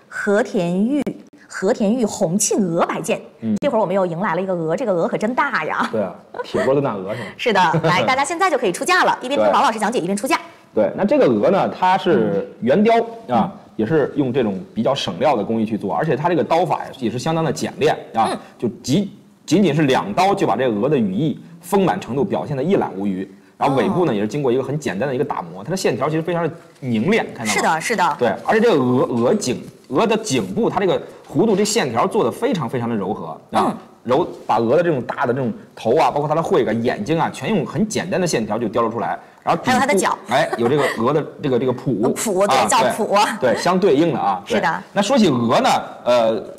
和田玉红庆鹅摆件。这会儿我们又迎来了一个鹅，这个鹅可真大呀。对啊，铁锅炖大鹅是吗？是的，来，大家现在就可以出价了，一边听王老师讲解，一边出价。对，那这个鹅呢，它是圆雕啊，也是用这种比较省料的工艺去做，而且它这个刀法也是相当的简练啊，就仅仅是2刀就把这个鹅的羽翼丰满程度表现得一览无余。然后尾部呢也是经过一个很简单的一个打磨，它的线条其实非常的凝练，看到吗？是的，是的。对，而且这个鹅的颈部，它这个弧度这线条做的非常非常的柔和啊，把鹅的这种大的这种头啊，包括它的喙眼、眼睛啊，全用很简单的线条就雕了出来。然后还有它的脚，哎，有这个鹅的这个蹼，对，叫蹼，对，相对应的啊。是的。那说起鹅呢，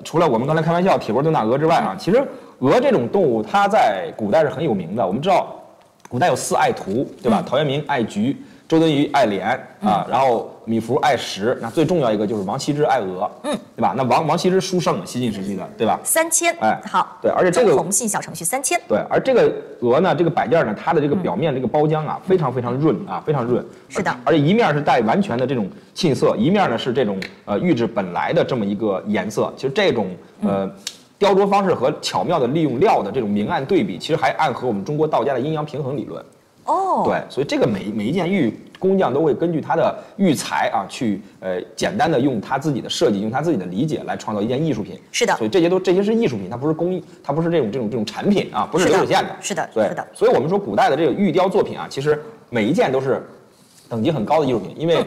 除了我们刚才开玩笑铁锅炖大鹅之外啊，其实鹅这种动物它在古代是很有名的。我们知道，古代有4爱徒，对吧？陶渊明爱菊，周敦颐爱莲啊，然后米芾爱石，那最重要一个就是王羲之爱鹅，对吧？那王羲之书圣，西晋时期的，对吧？3000，哎，好，对，而且这个红信小程序3000，对，而这个鹅呢，这个摆件呢，它的这个表面这个包浆啊，非常非常润啊，非常润，是的，而且一面是带完全的这种沁色，一面呢是这种玉质本来的这么一个颜色，其实这种雕琢方式和巧妙的利用料的这种明暗对比，其实还暗合我们中国道家的阴阳平衡理论。哦，对，所以这个每一件玉工匠都会根据他的玉材啊，去简单的用他自己的设计，用他自己的理解来创造一件艺术品。是的，所以这些是艺术品，它不是工艺，它不是这种产品啊，不是流水线的。是的，对，是的。所以我们说古代的这个玉雕作品啊，其实每一件都是等级很高的艺术品，因为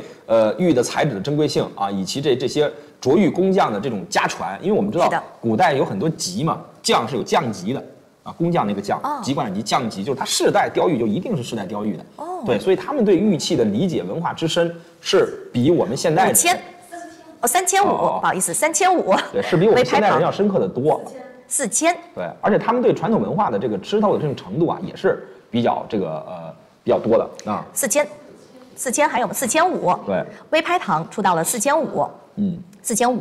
玉的材质的珍贵性啊，以及这些琢玉工匠的这种家传，因为我们知道古代有很多级嘛，匠是有匠级的。啊，工匠那个匠，籍贯级、匠级，就是他世代雕玉就一定是世代雕玉的。哦，对，所以他们对玉器的理解、文化之深是比我们现代3500，不好意思，3500，对，是比我们现代人要深刻的多。4000，对，而且他们对传统文化的这个吃透的这种程度啊，也是比较比较多的啊。4000还有4500，对，微拍堂出到了4500，4500。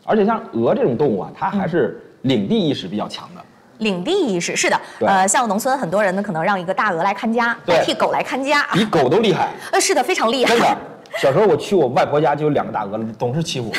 而且像鹅这种动物啊，它还是领地意识比较强的。领地意识是的，像农村很多人呢，可能让一个大鹅来看家，代替狗来看家，比狗都厉害。是的，非常厉害。真的，小时候我去我外婆家就有2个大鹅，总是欺负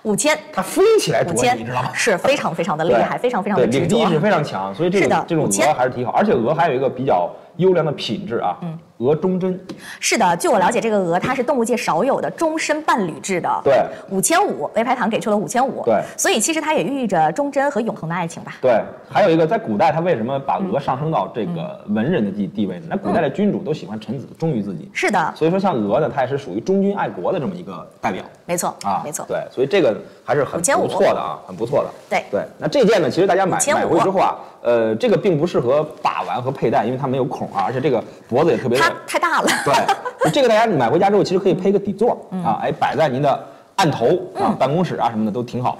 我。5000，它飞起来啄你，知道吗？是非常非常的厉害，非常非常的执着。领地意识非常强，所以这种鹅还是挺好。而且鹅还有一个比较优良的品质啊，鹅忠贞。是的，据我了解，这个鹅它是动物界少有的终身伴侣制的。对，5500，微拍堂给出了5500。对，所以其实它也寓意着忠贞和永恒的爱情吧。对，还有一个在古代，它为什么把鹅上升到这个文人的地位呢？那古代的君主都喜欢臣子忠于自己。是的，所以说像鹅呢，它也是属于忠君爱国的这么一个代表。没错啊，没错。对，所以这个还是很不错的啊，很不错的。对，那这件呢，其实大家买回之后啊，这个并不适合把玩和佩戴，因为它没有孔啊，而且这个脖子也特别它太大了。对，这个大家买回家之后，其实可以配个底座啊，哎，摆在您的案头啊、办公室啊什么的都挺好。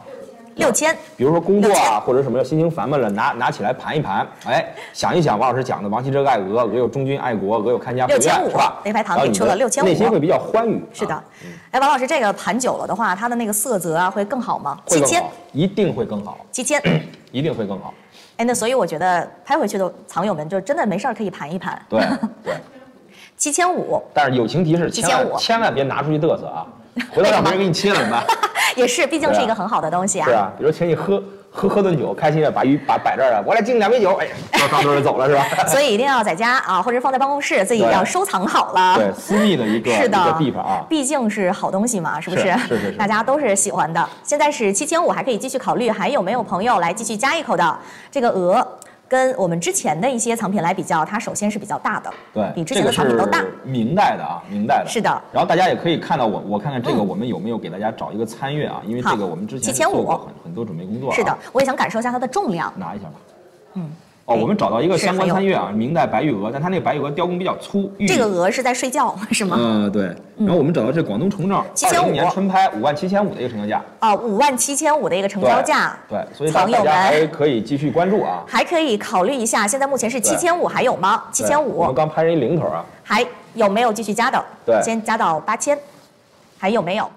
6000，比如说工作啊，或者什么心情烦闷了，拿起来盘一盘，哎，想一想王老师讲的王羲之爱鹅，鹅有忠君爱国，鹅有看家护院，是吧？微拍堂给出了6500，内心会比较欢愉。是的，哎，王老师，这个盘久了的话，它的那个色泽啊会更好吗？7000，一定会更好。7000，一定会更好。哎，那所以我觉得拍回去的藏友们就真的没事儿可以盘一盘。对对，7500。但是友情提示，千万别拿出去嘚瑟啊！回头让别人给你切了怎么办？也是，毕竟是一个很好的东西啊。是啊，比如请你喝顿酒，开心的把摆这儿啊，我来敬2杯酒，哎，当桌就走了是吧？所以一定要在家啊，或者放在办公室，自己要收藏好了。对，私密的一个地方啊。毕竟是好东西嘛，是不是？是。大家都是喜欢的。现在是7500，还可以继续考虑，还有没有朋友来继续加一口的？这个鹅跟我们之前的一些藏品来比较，它首先是比较大的，对，比之前的藏品都大。明代的啊，明代的。是的。然后大家也可以看到我看看这个我们有没有给大家找一个参阅啊？因为这个我们之前做过很多准备工作。是的，我也想感受一下它的重量。拿一下吧。哦，我们找到一个相关参阅啊，明代白玉鹅，但它那个白玉鹅雕工比较粗。这个鹅是在睡觉是吗？对。然后我们找到这广东崇正2020年春拍57500的一个成交价。57500的一个成交价。对，所以大家还可以继续关注啊。还可以考虑一下，现在目前是7500，还有吗？7500。我们刚拍了一零头啊。还有没有继续加的？对，先加到8000，还有没有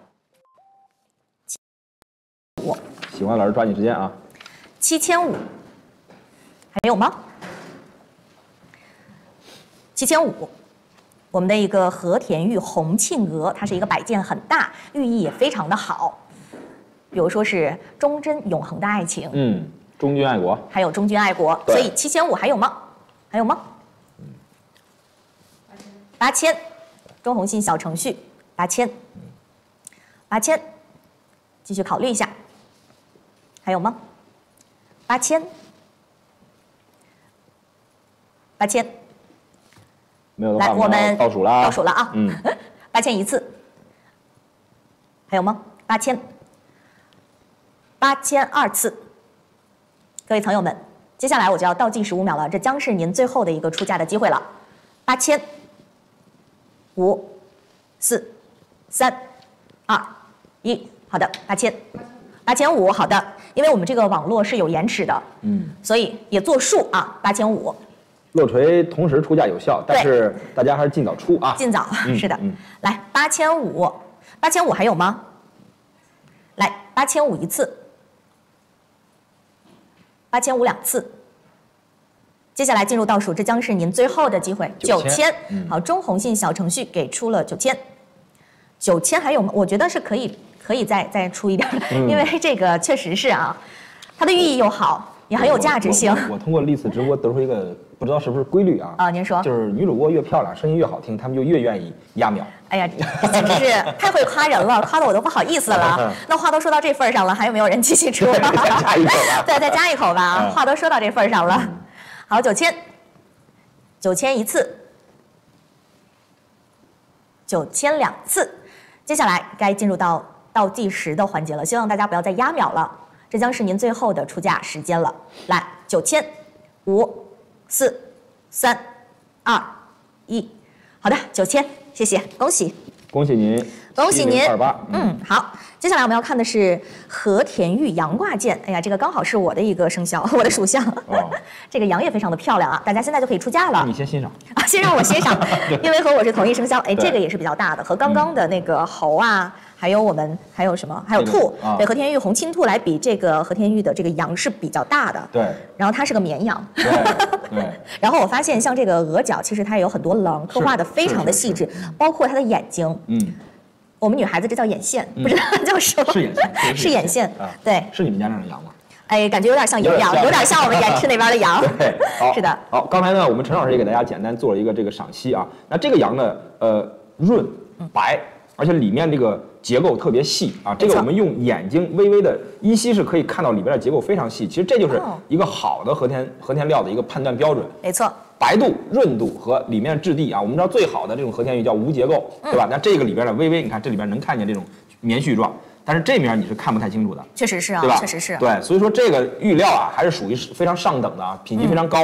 ？7500。喜欢老师抓紧时间啊。7500。还有吗？7500，我们的一个和田玉红庆鹅，它是一个摆件很大，寓意也非常的好。比如说是忠贞永恒的爱情，忠君爱国，还有忠君爱国，所以7500还有吗？还有吗？8000，中红信小程序8000，继续考虑一下，还有吗？8000，没有的话，来，我们倒数了，倒数了啊，8000一次，还有吗？8000，8002次，各位朋友们，接下来我就要倒计15秒了，这将是您最后的一个出价的机会了，8000，5、4、3、2、1，好的，8000，8500，好的，因为我们这个网络是有延迟的，所以也作数啊，8500。落锤同时出价有效，但是大家还是尽早出啊！尽早，是的。来，8500还有吗？来，8500一次，8500两次。接下来进入倒数，这将是您最后的机会。9000，好，中红信小程序给出了9000还有吗？我觉得是可以再出一点的，因为这个确实是啊，它的寓意又好。也很有价值性。我通过历次直播得出一个不知道是不是规律啊？您说，就是女主播越漂亮，声音越好听，他们就越愿意压秒。哎呀，简直是太会夸人了，夸的我都不好意思了。那话都说到这份上了，还有没有人继续出？再加一口吧。对，再加一口吧。话都说到这份上了。好，9000一次，9000两次。接下来该进入到倒计时的环节了，希望大家不要再压秒了。这将是您最后的出价时间了。来，9000，5、4、3、2、1，好的，9000，谢谢，恭喜，恭喜您，恭喜您，28，好，接下来我们要看的是和田玉羊挂件。哎呀，这个刚好是我的一个生肖，我的属相。这个羊也非常的漂亮啊，大家现在就可以出价了。你先欣赏啊，先让我欣赏，因为和我是同一生肖。哎，这个也是比较大的，和刚刚的那个猴啊。还有什么？还有兔，对，和田玉红青兔来比，这个和田玉的这个羊是比较大的，对。然后它是个绵羊，对。然后我发现像这个额角，其实它也有很多棱，刻画的非常的细致，包括它的眼睛，我们女孩子这叫眼线，不知道叫什么？是眼线，是眼线，对。是你们家那种羊吗？哎，感觉有点像营养，有点像我们延池那边的羊。对，是的。好，刚才呢，我们陈老师也给大家简单做了一个这个赏析啊。那这个羊呢，润白，而且里面这个结构特别细啊，这个我们用眼睛微微的依稀是可以看到里边的结构非常细。其实这就是一个好的和田料的一个判断标准。没错，白度、润度和里面质地啊，我们知道最好的这种和田玉叫无结构，对吧？那这个里边呢，微微你看这里边能看见这种棉絮状，但是这面你是看不太清楚的。确实是啊，对吧？确实是。对，所以说这个玉料啊，还是属于非常上等的啊，品级非常高。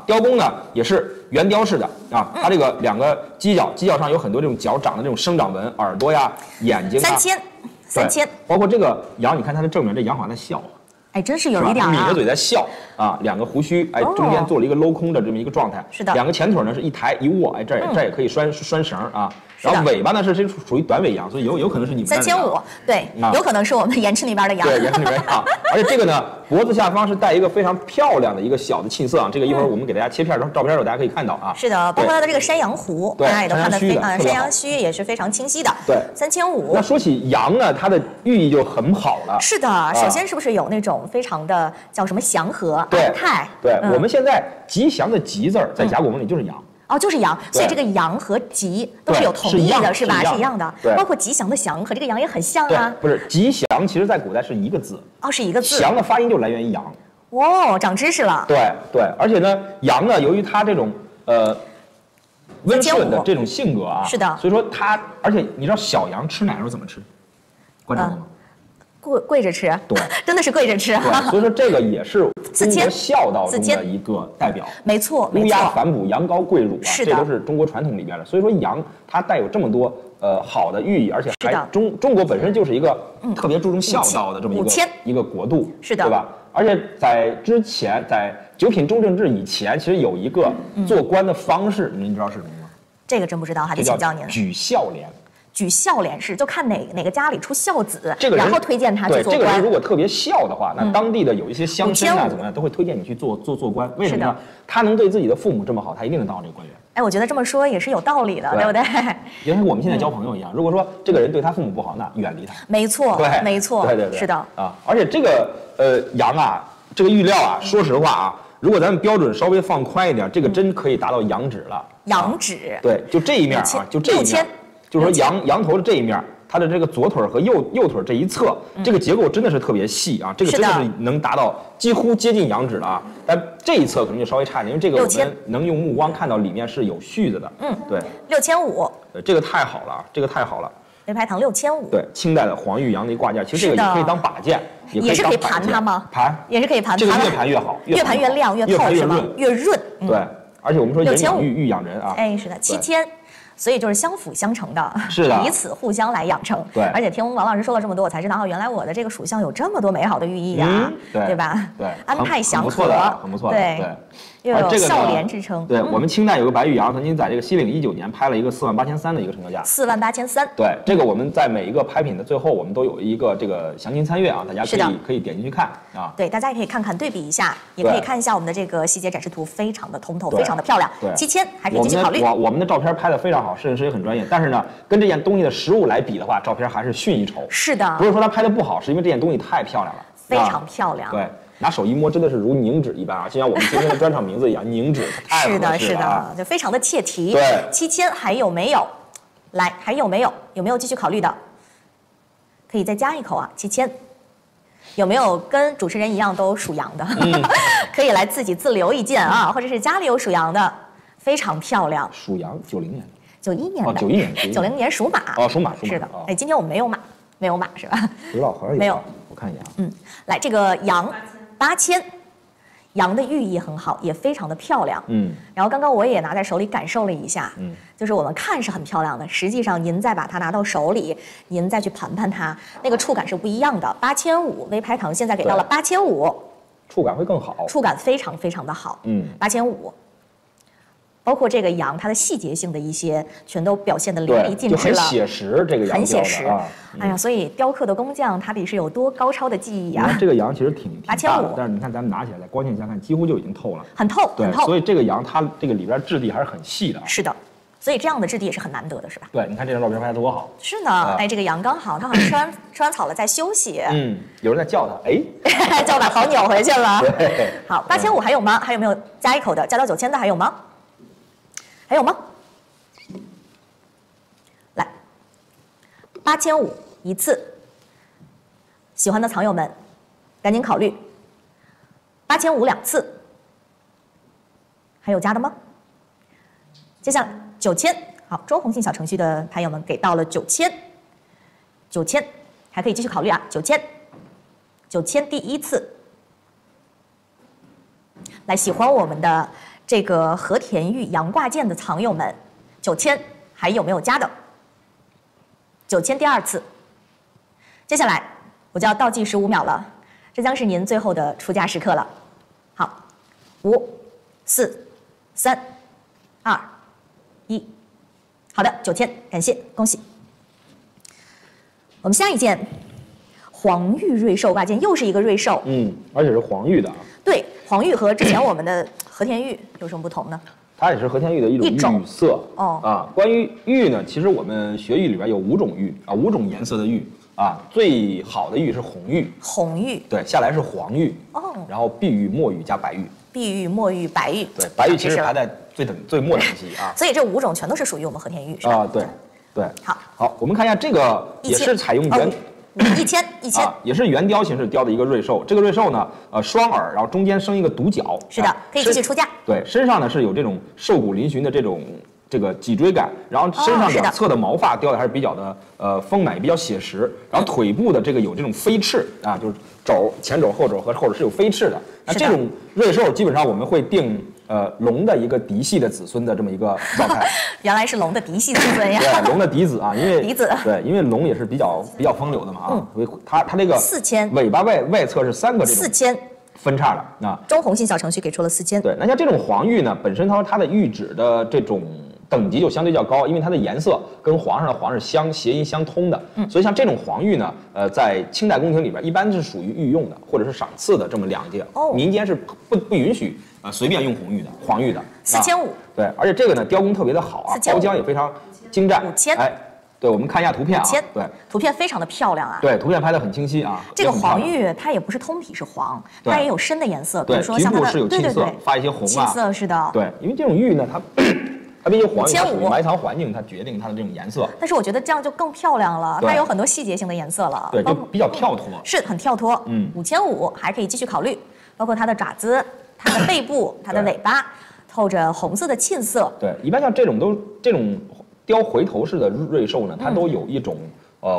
雕工呢也是圆雕式的啊，它这个两个犄角上有很多这种脚掌的这种生长纹，耳朵呀、眼睛啊。3000，包括这个羊，你看它的正面，这羊好像在笑。哎，真是有一点抿着嘴在笑啊，两个胡须，哎，中间做了一个镂空的这么一个状态。是的。两个前腿呢是一抬一握，哎，这也可以拴绳啊。然后尾巴呢是属于短尾羊，所以有可能是你们3500，对，有可能是我们延池那边的羊。对，延池那边啊。而且这个呢，脖子下方是带一个非常漂亮的一个小的沁色啊。这个一会儿我们给大家切片照片的时候，大家可以看到啊。是的，包括它的这个山羊胡，大家也都看得非常，山羊须也是非常清晰的。对，3500。那说起羊呢，它的寓意就很好了。是的，首先是不是有那种非常的叫什么祥和、安泰？对，我们现在吉祥的吉字儿在甲骨文里就是羊。哦，就是羊，所以这个羊和吉都是有同义的，是吧？是一样的，包括吉祥的祥和这个羊也很像啊。不是吉祥，其实在古代是一个字。哦，是一个字。祥的发音就来源于羊。哦，长知识了。对，而且呢，羊呢，由于它这种温顺的这种性格啊，是的，所以说它，而且你知道小羊吃奶的时候怎么吃？观察过吗？跪着吃，对，真的是跪着吃。对，所以说这个也是中国孝道中的一个代表。没错，乌鸦反哺，羊羔跪乳啊，是这都是中国传统里边的。所以说羊它带有这么多好的寓意，而且还中国本身就是一个特别注重孝道的这么一个国度，是的，对吧？而且在之前，在九品中正制以前，其实有一个做官的方式，您知道是什么吗？这个真不知道，还得请教您。举孝廉。举孝廉士，就看哪个家里出孝子，这个人然后推荐他去做官。这个人如果特别孝的话，那当地的有一些乡绅啊，怎么样，都会推荐你去做官。为什么呢？他能对自己的父母这么好，他一定能当到这个官员。哎，我觉得这么说也是有道理的，对不对？就像我们现在交朋友一样，如果说这个人对他父母不好，那远离他。没错，对，没错，对，是的啊。而且这个羊啊，这个玉料啊，说实话啊，如果咱们标准稍微放宽一点，这个真可以达到羊脂了。羊脂，对，就这一面啊，就这一面，就是说羊头的这一面。它的这个左腿和右腿这一侧，这个结构真的是特别细啊，这个真的是能达到几乎接近羊脂了啊。但这一侧可能就稍微差一点，因为这个我们能用目光看到里面是有絮子的。对，6500。对，这个太好了，这个太好了。微拍堂6500。对，清代的黄玉羊的一挂件，其实这个也可以当把件，也是可以盘它吗？盘也是可以盘。这个越盘越好，越盘越亮，越透是吗？越润。对，而且我们说育养人啊。哎，是的，7000。所以就是相辅相成的，是的，彼此互相来养成。对，而且听王老师说了这么多，我才知道，原来我的这个属相有这么多美好的寓意啊，对吧？对，安泰祥和，很不错的，对，又有孝廉之称。对，我们清代有个白玉羊，曾经在这个西岭19年拍了一个48300的一个成交价，48300。对，这个我们在每一个拍品的最后，我们都有一个这个详情参阅啊，大家可以点进去看啊。对，大家也可以看看对比一下，也可以看一下我们的这个细节展示图，非常的通透，非常的漂亮。对，7000还可以继续考虑。我们的照片拍得非常好，摄影师也很专业。但是呢，跟这件东西的实物来比的话，照片还是逊一筹。是的，不是说它拍的不好，是因为这件东西太漂亮了，非常漂亮。对，拿手一摸，真的是如凝脂一般啊，就像我们今天的专场名字一样，凝脂，太合适了。是的，就非常的切题。对，7000还有没有？来，还有没有？有没有继续考虑的？可以再加一口啊，7000。有没有跟主持人一样都属羊的？可以来自己自留一件啊，或者是家里有属羊的，非常漂亮。属羊，90年。91年的，91年，90年属马。哦，属马，是的。哎，今天我们没有马，没有马是吧？不知道，好像有。没有，我看一眼。来这个羊，8000，羊的寓意很好，也非常的漂亮。然后刚刚我也拿在手里感受了一下，就是我们看是很漂亮的，实际上您再把它拿到手里，您再去盘盘它，那个触感是不一样的。8500，微拍堂现在给到了8500，触感会更好，触感非常非常的好。8500。包括这个羊，它的细节性的一些，全都表现得淋漓尽致了，很写实。这个羊很写实哎呀，所以雕刻的工匠他得是有多高超的技艺啊！这个羊其实挺大的，但是你看咱们拿起来，在光线下看，几乎就已经透了，很透，很透。所以这个羊它这个里边质地还是很细的。是的，所以这样的质地也是很难得的，是吧？对，你看这张照片拍得多好。是呢，哎，这个羊刚好，它好像吃完草了，在休息。有人在叫它，哎，叫把头扭回去了。对，好，8500还有吗？还有没有加一口的？加到9000的还有吗？还有吗？来，8500一次，喜欢的藏友们，赶紧考虑。8500两次，还有加的吗？接下来9000，好，中红信小程序的牌友们给到了9000，9000还可以继续考虑啊，9000第一次。来，喜欢我们的这个和田玉羊挂件的藏友们，9000还有没有加的？9000第二次。接下来我就要倒计15秒了，这将是您最后的出价时刻了。好，5、4、3、2、1，好的，9000，感谢，恭喜。我们下一件黄玉瑞兽挂件，又是一个瑞兽，而且是黄玉的啊。对，黄玉和之前我们的和田玉有什么不同呢？它也是和田玉的一种玉色关于玉呢，其实我们学玉里边有5种玉啊，5种颜色的玉啊。最好的玉是红玉，红玉对，下来是黄玉然后碧玉、墨玉加白玉，碧玉、墨玉、白玉，对，白玉其实排在最末等级啊。所以这5种全都是属于我们和田玉，是吧？对。好，我们看一下这个也是采用1000也是圆雕形式雕的一个瑞兽。这个瑞兽呢，双耳，然后中间生一个独角。是的，可以继续出价。对，身上呢是有这种瘦骨嶙峋的这个脊椎感，然后身上两侧的毛发雕的还是比较的丰满，比较写实。然后腿部的这个有这种飞翅啊，就是肘、前肘、后肘和后肘是有飞翅的。那这种瑞兽基本上我们会定龙的一个嫡系的子孙的这么一个状态。原来是龙的嫡系子孙呀。对，龙的嫡子啊，因为嫡子。对，因为龙也是比较风流的嘛所以它这个4000尾巴外侧是3个这种4000分叉的啊。中红信小程序给出了4000。对，那像这种黄玉呢，本身它的玉质的这种等级就相对较高，因为它的颜色跟皇上的皇是谐音相通的。所以像这种黄玉呢，在清代宫廷里边一般是属于御用的或者是赏赐的这么两件，民间是不允许随便用黄玉的。4500。对，而且这个呢雕工特别的好啊，包浆也非常精湛。5000。哎，对，我们看一下图片啊。对，图片非常的漂亮啊。对，图片拍得很清晰啊。这个黄玉它也不是通体是黄，它也有深的颜色，比如说像它的是有沁色，发一些红啊。沁色是的。对，因为这种玉呢，它毕竟黄玉属于埋藏环境，它决定它的这种颜色。但是我觉得这样就更漂亮了，它有很多细节性的颜色了。对，就比较跳脱。是很跳脱。5500还可以继续考虑，包括它的爪子、它的背部、它的尾巴，透着红色的沁色。对，一般像这种雕回头式的瑞兽呢，它都有一种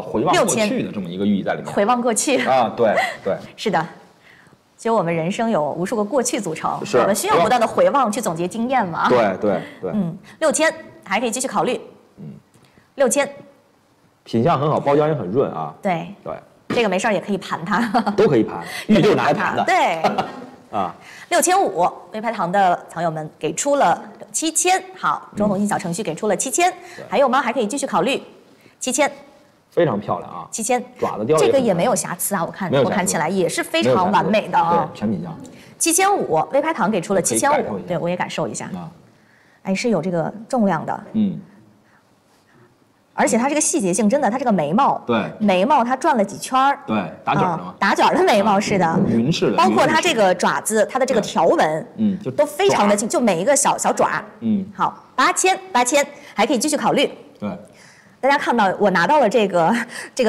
回望过去的这么一个寓意在里面。回望过去啊，对对，是的。其实我们人生有无数个过去组成，我们需要不断的回望去总结经验嘛。对。6000还可以继续考虑。6000，品相很好，包浆也很润啊。对，这个没事儿也可以盘它，都可以盘，玉就是拿来盘的。对。啊6500，微拍堂的藏友们给出了7000，好，中红心小程序给出了7000，还有吗？还可以继续考虑7000。非常漂亮啊，7000，爪子雕这个也没有瑕疵啊，我看起来也是非常完美的啊，对，全品相。7500，微拍堂给出了7500，对我也感受一下啊，哎，是有这个重量的，而且它这个细节性真的，它这个眉毛，对，眉毛它转了几圈儿，对，打卷的嘛，打卷的眉毛是的，匀式的，包括它这个爪子，它的这个条纹，就都非常的轻，就每一个小爪，好，8000还可以继续考虑，对。大家看到我拿到了这个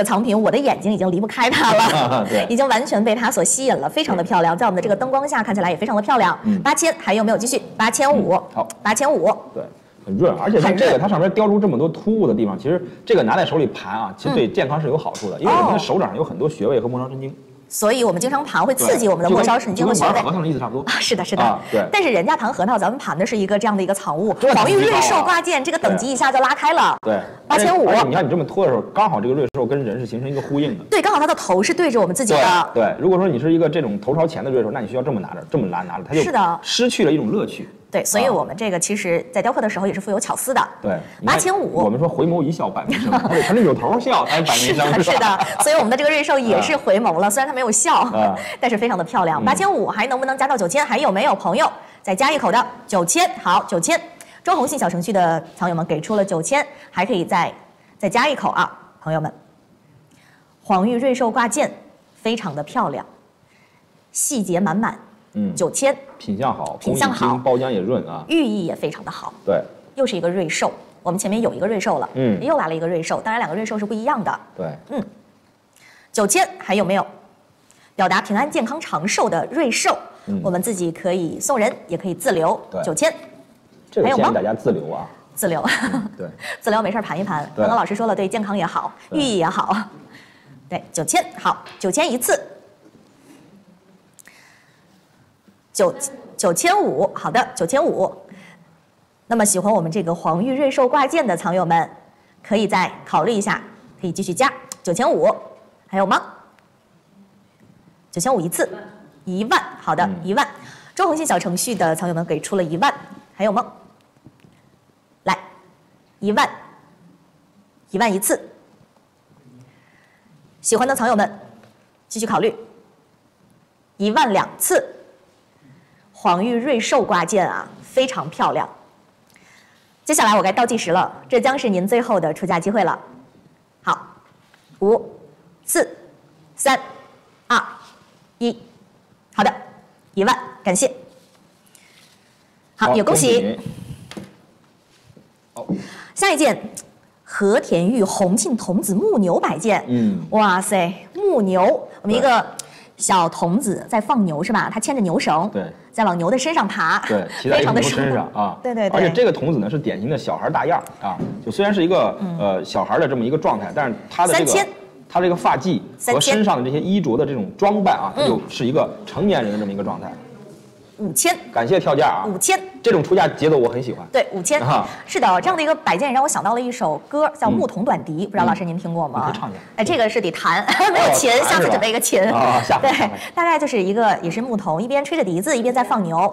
藏品，我的眼睛已经离不开它了，对，已经完全被它所吸引了，非常的漂亮，在我们的这个灯光下看起来也非常的漂亮。8000还有没有继续？8500，好，8500，对，很润，而且像这个它上面雕出这么多突兀的地方，其实这个拿在手里盘啊，其实对健康是有好处的，因为我们的手掌上有很多穴位和末梢神经。所以我们经常盘会刺激我们的末梢神经和穴位。和尚的意思差不多啊，是的，对。但是人家盘核桃，咱们盘的是一个这样的一个藏物，黄玉瑞兽挂件，这个等级一下就拉开了。对，8500。你看你这么拖的时候，刚好这个瑞兽跟人是形成一个呼应的。对，刚好它的头是对着我们自己的。对，如果说你是一一个这种头朝前的瑞兽，那你需要这么拿着，这么拿着，它就是失去了一种乐趣。对，所以我们这个其实在雕刻的时候也是富有巧思的。对，8500。我们说回眸一笑百媚生，它是扭头笑才百媚生，是的。所以我们的这个瑞兽也是回眸了，虽然它没有笑，但是非常的漂亮。8500还能不能加到9000？还有没有朋友再加一口的9000？好，9000。中红信小程序的藏友们给出了9000，还可以再加一口啊，朋友们。黄玉瑞兽挂件非常的漂亮，细节满满。9000，品相好，包浆也润啊，寓意也非常的好。对，又是一个瑞兽，我们前面有一个瑞兽了，又来了一个瑞兽，当然两个瑞兽是不一样的。对，9000还有没有？表达平安健康长寿的瑞兽，我们自己可以送人，也可以自留。9000，这个建议大家自留啊，自留。对，自留没事盘一盘。刚刚老师说了，对健康也好，寓意也好。对，9000好，9000一次。9500，好的，9500。那么喜欢我们这个黄玉瑞兽挂件的藏友们，可以再考虑一下，可以继续加9500，还有吗？9500一次，10000，好的，10000。中红信小程序的藏友们给出了10000，还有吗？来，10000一次。喜欢的藏友们继续考虑，10000次。黄玉瑞兽挂件啊，非常漂亮。接下来我该倒计时了，这将是您最后的出价机会了。好，5、4、3、2、1，好的，10000，感谢。好，也恭喜。下一件，和田玉红沁童子木牛摆件。哇塞，木牛，我们一个小童子在放牛是吧？他牵着牛绳，对，在往牛的身上爬，对，骑在牛身上啊，对。而且这个童子呢是典型的小孩大样啊，就虽然是一个小孩的这么一个状态，但是他的这个发髻和身上的这些衣着的这种装扮啊，就是一个成年人的这么一个状态。5000，感谢跳价啊！5000，这种出价节奏我很喜欢。对，5000，是的，这样的一个摆件让我想到了一首歌，叫《牧童短笛》，不知道老师您听过吗？可以唱一下。哎，这个是得弹，没有琴，下次准备一个琴。对，大概就是一个也是牧童，一边吹着笛子，一边在放牛。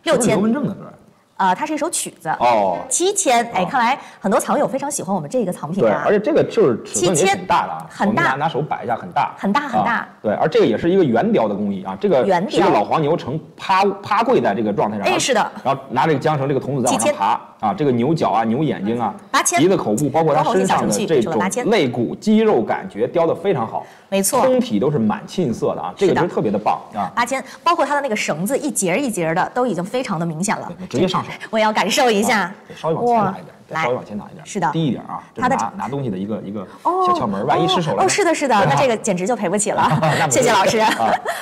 6000。刘文正的歌。它是一首曲子哦，7000，哎，看来很多藏友非常喜欢我们这个藏品啊。对，而且这个就是尺寸也挺大的啊，很大，我们拿手摆一下，很大，很大很大。对，而这个也是一个圆雕的工艺啊，这个是一个老黄牛呈趴跪在这个状态上，哎，是的，然后拿这个缰绳，这个童子在往上爬啊，这个牛角啊、牛眼睛啊、鼻子、口部，包括它身上的这种肋骨肌肉感觉雕得非常好，没错，通体都是满沁色的啊，这个真特别的棒啊。8000，包括它的那个绳子一节一节的都已经非常的明显了，直接上手，我也要感受一下，稍微往前拿一点。稍微往前拿一点，是的，低一点啊。它的拿东西的一个小窍门，万一失手了。哦，是的，是的，那这个简直就赔不起了。谢谢老师。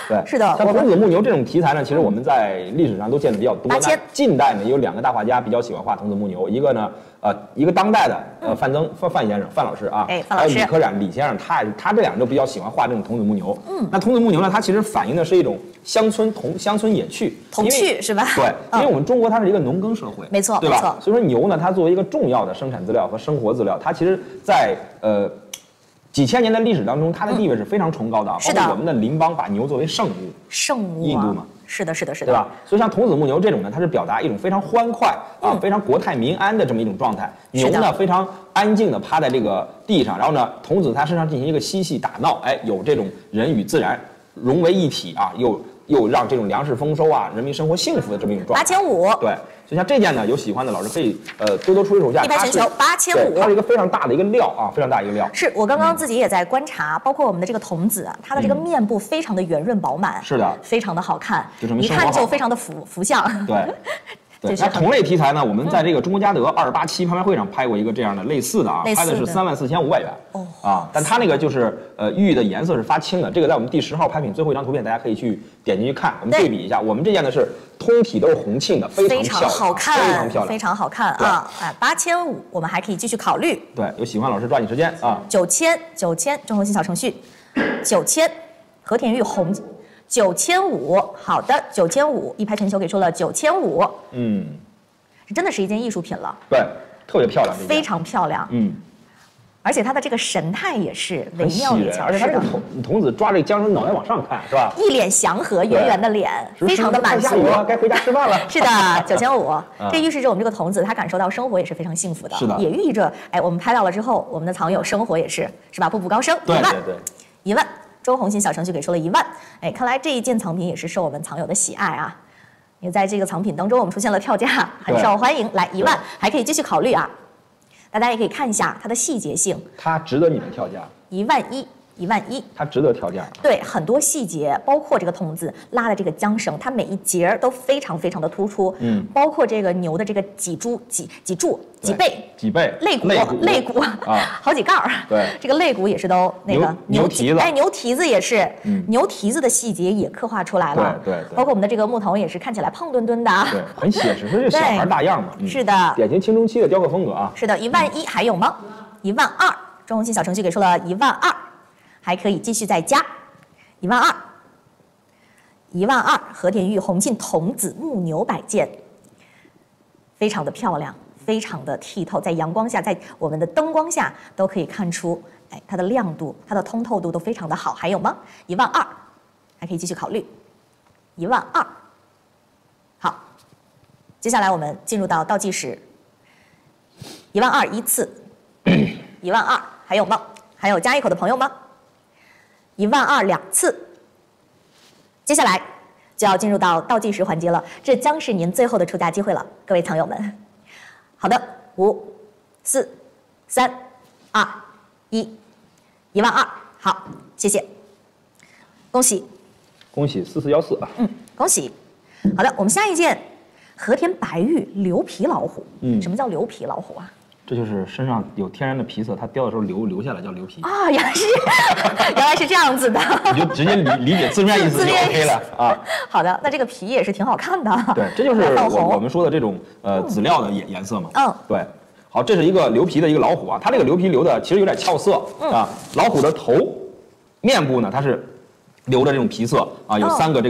对，是的。像童子木牛这种题材呢，其实我们在历史上都见的比较多。8000。近代呢，有2个大画家比较喜欢画童子木牛，一个呢，一个当代的范先生范老师啊，还有李可染李先生，他这2个都比较喜欢画这种童子木牛。那童子木牛呢，它其实反映的是一种乡村野趣，童趣是吧？对，因为我们中国它是一个农耕社会，没错，对吧？所以说牛呢，它作为一个重要的生产资料和生活资料，它其实在几千年的历史当中，它的地位是非常崇高的啊。是的，包括我们的邻邦把牛作为圣物，印度嘛，是的，是的，是的，对吧？所以像童子木牛这种呢，它是表达一种非常欢快啊、非常国泰民安的这么一种状态。牛呢非常安静的趴在这个地上，然后呢，童子它身上进行一个嬉戏打闹，哎，有这种人与自然融为一体啊，又让这种粮食丰收啊，人民生活幸福的这么一种状态。8500，对。所以像这件呢，有喜欢的老师可以多出手价。一拍全球8500，它是一个非常大的一个料啊，非常大一个料。是我刚刚自己也在观察，包括我们的这个童子，它的这个面部非常的圆润饱满，是的，非常的好看，一看就非常的福相。对。对，那同类题材呢，我们在这个中国嘉德287拍卖会上拍过一个这样的类似的啊，拍的是34500元哦啊，但它那个就是玉的颜色是发青的，这个在我们第10号拍品最后一张图片，大家可以去点进去看，我们对比一下，我们这件呢是通体都是红沁的，非常好看，非常漂亮，非常好看啊！哎，8500，我们还可以继续考虑。对，有喜欢老师抓紧时间啊。9000，中国新小程序，9000，和田玉红。9500，好的，9500，一拍全球给出了9500，这真的是一件艺术品了。对，特别漂亮，非常漂亮，而且它的这个神态也是惟妙惟肖，而且它这个童子抓这个缰绳，脑袋往上看，是吧？一脸祥和，圆圆的脸，非常的满足。该回家吃饭了。是的，9500，这预示着我们这个童子他感受到生活也是非常幸福的，是的，也寓意着哎，我们拍到了之后，我们的藏友生活也是吧，步步高升。对，1万。周红新小程序给出了1万，哎，看来这一件藏品也是受我们藏友的喜爱啊。因为在这个藏品当中，我们出现了跳价，很受欢迎。来1万，还可以继续考虑啊。大家也可以看一下它的细节性，它值得你们跳价。11000，它值得跳价。对，很多细节，包括这个童子拉的这个缰绳，它每一节都非常的突出。包括这个牛的这个脊背、肋骨啊，好几盖儿。对，这个肋骨也是都那个牛蹄子，哎，牛蹄子也是，牛蹄子的细节也刻画出来了。对，包括我们的这个木头也是看起来胖墩墩的，对，很写实，是小孩大样嘛。是的，典型青春期的雕刻风格啊。是的，11000还有吗？12000，中红新小程序给出了12000。还可以继续再加，12000，和田玉红沁童子木牛摆件，非常的漂亮，非常的剔透，在阳光下，在我们的灯光下都可以看出，哎，它的亮度、它的通透度都非常的好。还有吗？12000，还可以继续考虑，12000。好，接下来我们进入到倒计时，12000一次，12000，还有吗？还有加一口的朋友吗？12000两次，接下来就要进入到倒计时环节了，这将是您最后的出价机会了，各位藏友们。好的，5、4、3、2、1，12000，好，谢谢，恭喜4414啊，恭喜。好的，我们下一件和田白玉牛皮老虎，什么叫牛皮老虎啊？这就是身上有天然的皮色，它雕的时候留下来叫牛皮啊，原来是这样子的，你就直接理解字面意思就 OK 了啊。好的，那这个皮也是挺好看的。对，这就是我们说的这种籽料的颜色嘛。对。好，这是一个牛皮的一个老虎啊，它这个牛皮留的其实有点俏色啊。老虎的头、面部呢，它是留着这种皮色啊，有3个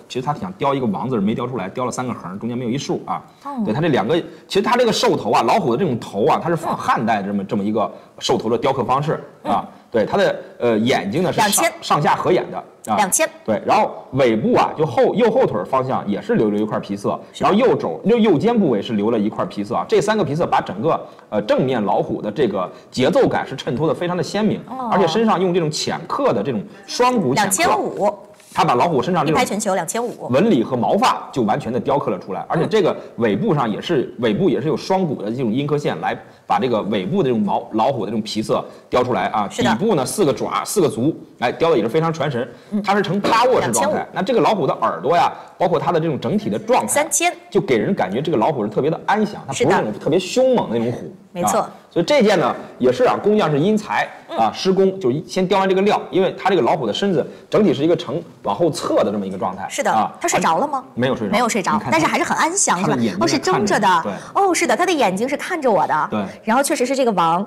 其实他想雕一个王字没雕出来，雕了3个横，中间没有一竖啊。对，它这2个，其实它这个兽头啊，老虎的这种头啊，它是仿汉代这么一个兽头的雕刻方式啊。对，它的眼睛呢是上下合眼的啊，2000。对，然后尾部啊就右后腿方向也是留了一块皮色，然后右肩部位是留了一块皮色啊，这3个皮色把整个正面老虎的这个节奏感是衬托的非常的鲜明，而且身上用这种浅刻的这种双股浅刻，2500。它把老虎身上这种一拍全球2500纹理和毛发就完全的雕刻了出来，而且这个尾部也是有双股的这种阴刻线来把这个尾部的这种老虎的这种皮色雕出来啊。底部呢4个爪4个足，哎，雕的也是非常传神。它是呈趴卧式状态。那这个老虎的耳朵呀，包括它的这种整体的状态，3000，就给人感觉这个老虎是特别的安详，它不是那种特别凶猛的那种虎。没错。所以这件呢也是工匠是因材啊施工，就先雕完这个料，因为它这个老虎的身子整体是一个往后侧的这么一个状态。是的啊，它睡着了吗？没有睡着，没有睡着，但是还是很安详，是吧？哦，是睁着的。对。哦，是的，它的眼睛是看着我的。对。然后确实是这个王，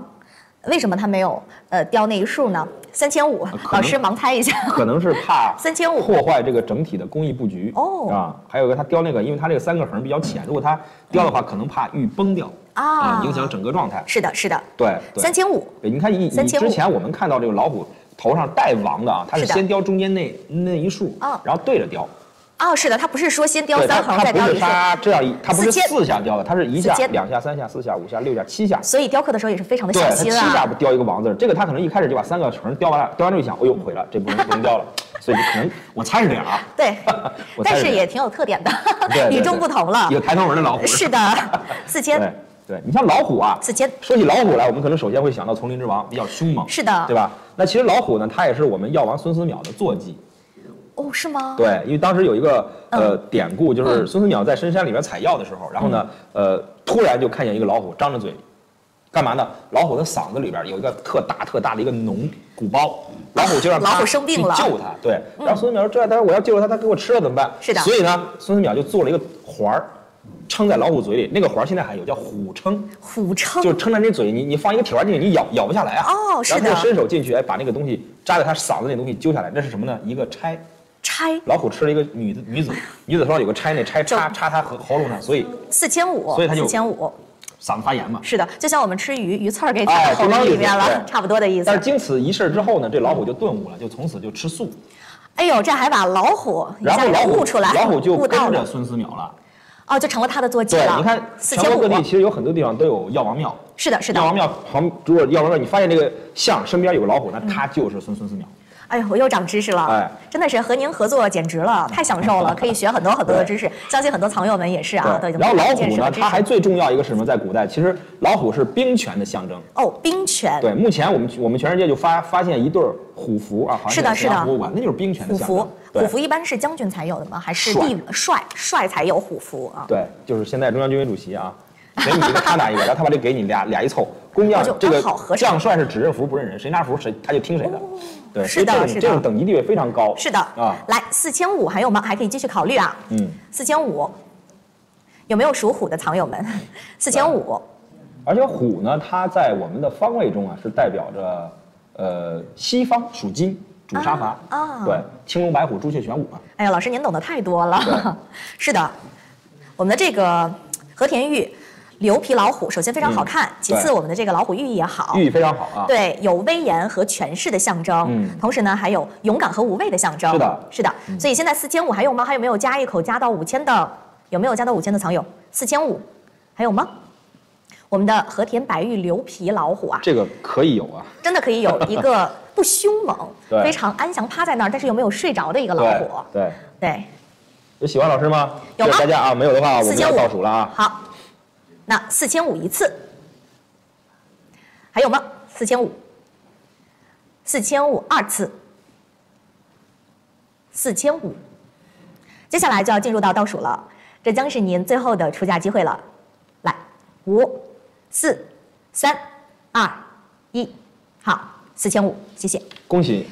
为什么他没有雕那一竖呢？3500，老师盲猜一下。可能是怕3500破坏这个整体的工艺布局啊。还有一个他雕那个，因为他这个3个横比较浅，如果他雕的话，可能怕玉崩掉。影响整个状态。是的，是的。对，3500。对，你看以之前我们看到这个老虎头上带王的啊，它是先雕中间那一竖，然后对着雕。哦，是的，它不是说先雕3横再雕一竖，它不是4下雕的，它是1下、2下、3下、4下、5下、6下、7下。所以雕刻的时候也是非常的小心啊。7下不雕一个王字，这个他可能一开始就把3个横雕完了，雕完之后一想，哎呦毁了，这不能雕了，所以可能我猜是这样啊。对，但是也挺有特点的，与众不同了。有抬头纹的老虎。是的，4000。对，你像老虎啊，4000。说起老虎来，我们可能首先会想到丛林之王，比较凶猛，是的，对吧？那其实老虎呢，它也是我们药王孙思邈的坐骑。哦，是吗？对，因为当时有一个典故，就是孙思邈在深山里面采药的时候，然后呢，突然就看见一个老虎张着嘴，干嘛呢？老虎的嗓子里边有一个特大的一个脓鼓包，老虎就让老虎生病了，去救它。对，然后孙思邈说：“这，但是我要救了它，它给我吃了怎么办？”是的。所以呢，孙思邈就做了一个环儿，撑在老虎嘴里，那个环现在还有，叫虎撑。虎撑就是撑在那嘴，你放一个铁环进去，你咬不下来啊。哦，是的。然后伸手进去，哎，把那个东西扎在它嗓子那东西揪下来，这是什么呢？一个钗。老虎吃了一个女子手上有个钗，那钗插它喉咙上，所以4500，所以它就4500，嗓子发炎嘛。是的，就像我们吃鱼刺儿给插到喉咙里面了，差不多的意思。但是经此一事之后呢，这老虎就顿悟了，就从此就吃素。哎呦，这还把老虎悟出来，老虎就跟着孙思邈了。哦，就成了他的坐骑了。对，你看全国各地其实有很多地方都有药王庙。是的，是的。药王庙如果药王庙你发现这个像身边有个老虎，那他就是孙思邈。哎呦，我又长知识了！哎，真的是和您合作简直了，太享受了，可以学很多的知识。相信很多藏友们也是啊，都已经。然后老虎呢，它还最重要一个是什么？在古代，其实老虎是兵权的象征。哦，兵权。对，目前我们全世界就发现一对虎符啊，好像在中央博物馆，那就是兵权的象征。虎符一般是将军才有的吗？还是帅才有虎符啊？对，就是现在中央军委主席啊。给你一个，他拿一个，然后他把这给你俩一凑。工匠这个将帅是只认符不认人，谁拿符他就听谁的。对，是的，这种等级地位非常高。是的啊，来4500还有吗？还可以继续考虑啊。4500有没有属虎的藏友们？4500。而且虎呢，它在我们的方位中啊，是代表着西方属金，主杀伐啊。对，青龙白虎朱雀玄武嘛。哎呀，老师您懂得太多了。是的，我们的这个和田玉。牛皮老虎首先非常好看，其次我们的这个老虎寓意也好，寓意非常好啊。对，有威严和权势的象征，同时呢还有勇敢和无畏的象征。是的，是的。所以现在4500还有吗？还有没有加一口加到5000的？有没有加到5000的藏友？4500还有吗？我们的和田白玉牛皮老虎啊，这个可以有啊，真的可以有一个不凶猛，非常安详趴在那儿，但是又没有睡着的一个老虎。对。有喜欢老师吗？有吗？大家啊，没有的话我们要倒数了啊。好。那4500一次，还有吗？4500二次，4500。接下来就要进入到倒数了，这将是您最后的出价机会了。来，5、4、3、2、1，好，4500，谢谢。恭喜！